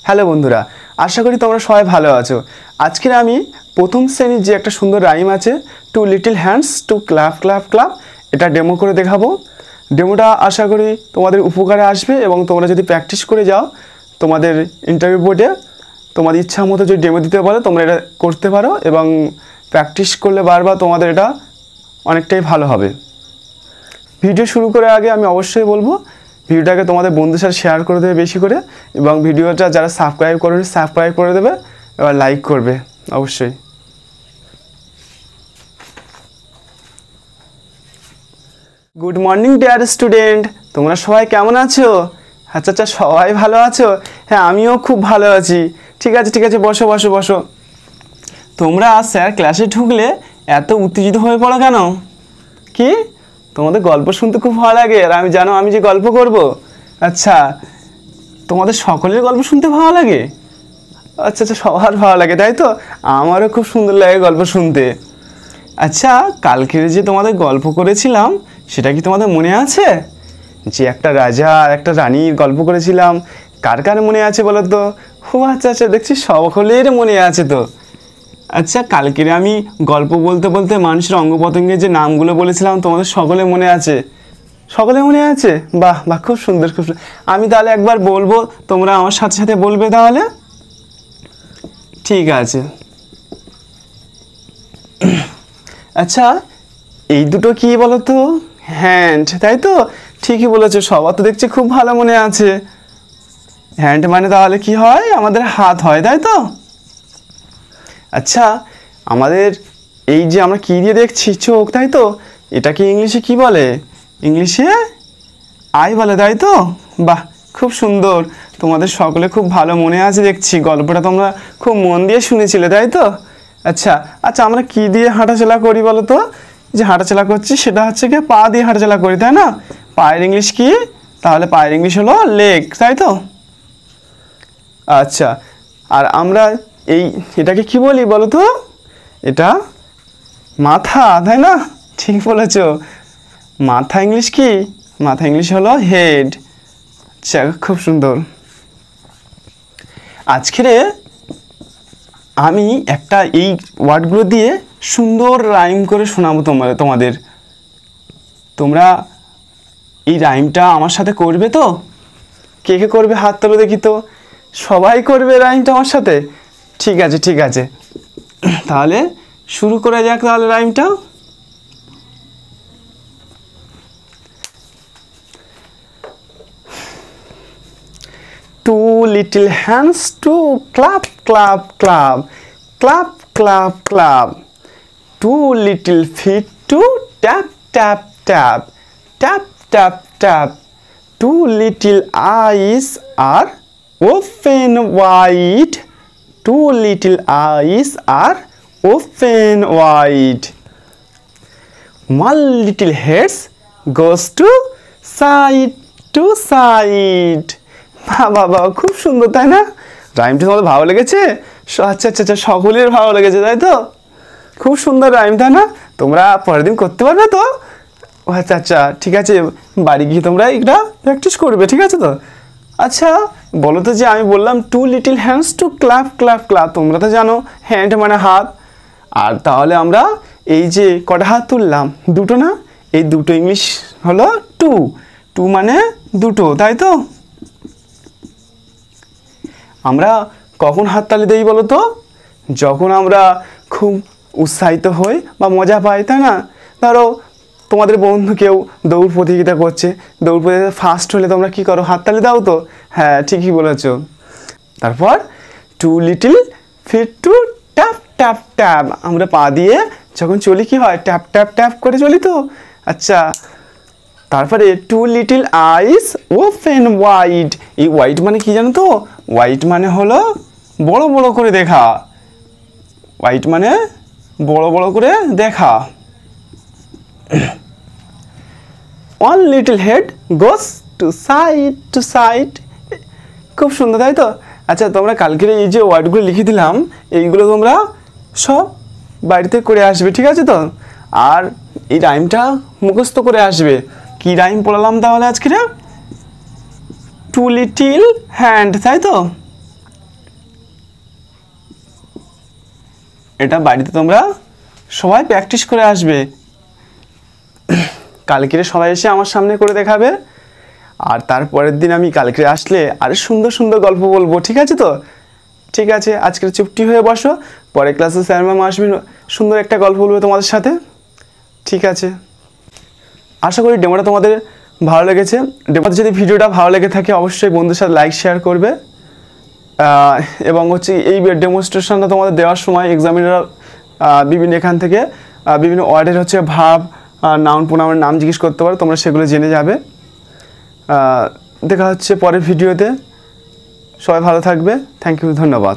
Hello বন্ধুরা, আশা করি তোমরা সবাই ভালো আছো। আজকে আমি প্রথম শ্রেণীর যে একটা সুন্দর রাইম আছে, two little hands to clap clap clap, এটা ডেমো করে দেখাবো। ডেমোটা আশা করি তোমাদের উপকারে আসবে এবং তোমরা যদি প্র্যাকটিস করে যাও তোমাদের ইন্টারভিউ বোর্ডে তোমাদের ইচ্ছা মতো যদি ডেমো দিতে পারো তোমরা এটা করতে পারো এবং প্র্যাকটিস করলে বারবার তোমাদের এটা অনেকটাই ভালো হবে। ভিডিও শুরু করার আগে আমি অবশ্যই বলবো ভিডিওটাকে তোমাদের বন্ধুদের সাথে শেয়ার করে দেবে বেশি করে, এবং ভিডিওটা যারা সাবস্ক্রাইব করেনি সাবস্ক্রাইব করে দেবে, এবার লাইক করবে অবশ্যই। গুড মর্নিং ডিয়ার স্টুডেন্ট, তোমরা সবাই কেমন আছো? আচ্ছা সবাই ভালো আছো? হ্যাঁ, আমিও খুব ভালো আছি। ঠিক আছে, বসো বসো বসো। তোমরা স্যার ক্লাসে ঢুকলে এত উত্তেজিত হয়ে পড়ো কেন? কি তোমাদের গল্প শুনতে খুব ভালো লাগে? আর আমি জানো আমি যে গল্প করব। আচ্ছা, তোমাদের সকলের গল্প শুনতে ভালো লাগে? আচ্ছা সবার ভালো লাগে তাই তো? আমারও খুব সুন্দর লাগে গল্প শুনতে। আচ্ছা, কালকের যে তোমাদের গল্প করেছিলাম সেটা কি তোমাদের মনে আছে? যে একটা রাজা আর একটা রানীর গল্প করেছিলাম, কার কার মনে আছে বলো তো? ও আচ্ছা দেখছি সকলের মনে আছে তো। আচ্ছা, কালকের আমি গল্প বলতে বলতে মানুষের অঙ্গ প্রত্যঙ্গের যে নামগুলো বলেছিলাম তোমাদের সকলে মনে আছে? সকলে মনে আছে? বাহ বাহ, খুব সুন্দর খুব সুন্দর। আমি তাহলে একবার বলবো, তোমরা আমার সাথে সাথে বলবে তাহলে? ঠিক আছে। আচ্ছা, এই দুটো কি বলো তো? হ্যান্ড, তাই তো? ঠিকই বলেছো, সবার তো দেখছি খুব ভালো মনে আছে। হ্যান্ড মানে তাহলে কি হয়? আমাদের হাত হয়, তাই তো? আচ্ছা, আমাদের এই যে আমরা কী দিয়ে দেখছি, চোখ, তাই তো? এটাকে ইংলিশে কি বলে? ইংলিশে আই বলে, তাই তো? বাহ, খুব সুন্দর। তোমাদের সকলে খুব ভালো মনে আছে দেখছি, গল্পটা তোমরা খুব মন দিয়ে শুনেছিলে, তাই তো? আচ্ছা, আমরা কি দিয়ে হাঁটাচলা করি বলো তো? যে হাঁটাচলা করছি সেটা হচ্ছে কি পা দিয়ে হাঁটাচলা করি, তাই না? পায়ের ইংলিশ কি? তাহলে পায়ের ইংলিশ হলো লেগ, তাই তো? আচ্ছা, আর আমরা এটাকে কি বলি বলো তো? এটা মাথা, তাই না? ঠিক বলেছ। মাথা ইংলিশ কি? মাথা ইংলিশ হলো হেড। আচ্ছা, খুব সুন্দর। আজকের আমি একটা এই ওয়ার্ডগুলো দিয়ে সুন্দর রাইম করে শোনাবো তোমাদের। তোমরা এই রাইমটা আমার সাথে করবে তো? কে কে করবে হাত তোলো দেখি তো। সবাই করবে রাইমটা আমার সাথে? ঠিক আছে তাহলে শুরু করা যাক তাহলে রাইমটা। Two little hands to clap clap clap, clap clap clap. Two little feet to tap tap tap, tap tap tap. Two little eyes are open wide. Two little eyes are open wide. One little head goes to side to side. বাবা, খুব সুন্দর, তাই না? রাইমটা তোমাদের ভালো লেগেছে? আচ্ছা সকলের ভালো লেগেছে, তাই তো? খুব সুন্দর রাইম, তাই না? তোমরা পরের দিন করতে পারবে তো? আচ্ছা ঠিক আছে, বাড়ি গিয়ে তোমরা এটা প্র্যাকটিস করবে, ঠিক আছে তো? আচ্ছা, বলো তো, যে আমি বললাম two little hands to clap clap clap, তোমরা তো জানো হ্যান্ড মানে হাত। আর তাহলে আমরা এই যে কটা হাত তুললাম, দুটো না? এই দুটো ইংলিশ হলো টু। টু মানে দুটো, তাই তো? আমরা কখন হাততালি দেই বলো তো? যখন আমরা খুব উৎসাহিত হই বা মজা পাই, তাই না? ধরো তোমাদের বন্ধু কেউ দৌড় প্রতিযোগিতা করছে, দৌড় প্রতিযোগিতা ফার্স্ট হলে তোমরা কি করো? হাততালি দাও তো? হ্যাঁ, ঠিকই বলেছো। তারপর two little feet to tap tap tap, আমরা পা দিয়ে যখন চলি কি হয়? ট্যাপ ট্যাপ ট্যাপ করে চলি তো। আচ্ছা, তারপরে টু লিটল আইস ওপেন ওয়াইড। এই ওয়াইড মানে কি জানো তো? ওয়াইড মানে হলো বড় বড় করে দেখা। ওয়াইড মানে বড় বড় করে দেখা। One little head goes to side. খুব সুন্দর, তাই তো? আচ্ছা, তোমরা কালকের এই যে ওয়ার্ডগুলো লিখে দিলাম, এইগুলো তোমরা সব বাড়িতে করে আসবে, ঠিক আছে তো? আর এই রাইমটা মুখস্থ করে আসবে। কি রাইম পড়ালাম তাহলে আজকে? টু লিটিল হ্যান্ড, তাই তো? এটা বাড়িতে তোমরা সবাই প্র্যাকটিস করে আসবে। কালকে সবাই এসে আমার সামনে করে দেখাবে, আর তারপরের দিন আমি কালকে আসলে আরও সুন্দর সুন্দর গল্প বলবো, ঠিক আছে তো? ঠিক আছে, আজকে চুপটি হয়ে বসো, পরের ক্লাসে স্যার ম্যাম আসবেন, সুন্দর একটা গল্প বলবো তোমাদের সাথে, ঠিক আছে? আশা করি ডেমোটা তোমাদের ভালো লেগেছে। ডেমোতে যদি ভিডিওটা ভালো লেগে থাকে অবশ্যই বন্ধুদের সাথে লাইক শেয়ার করবে, এবং হচ্ছে এই ডেমনস্ট্রেশনটা তোমাদের দেওয়ার সময় এক্সামিনার বিভিন্ন এখান থেকে বিভিন্ন ওয়ার্ডের হচ্ছে ভাব, নাউন প্রোনাউনের নাম জিজ্ঞেস করতে পারো, তোমরা সেগুলো জেনে যাবে। দেখা হচ্ছে পরের ভিডিওতে, সবাই ভালো থাকবে, থ্যাংক ইউ, ধন্যবাদ।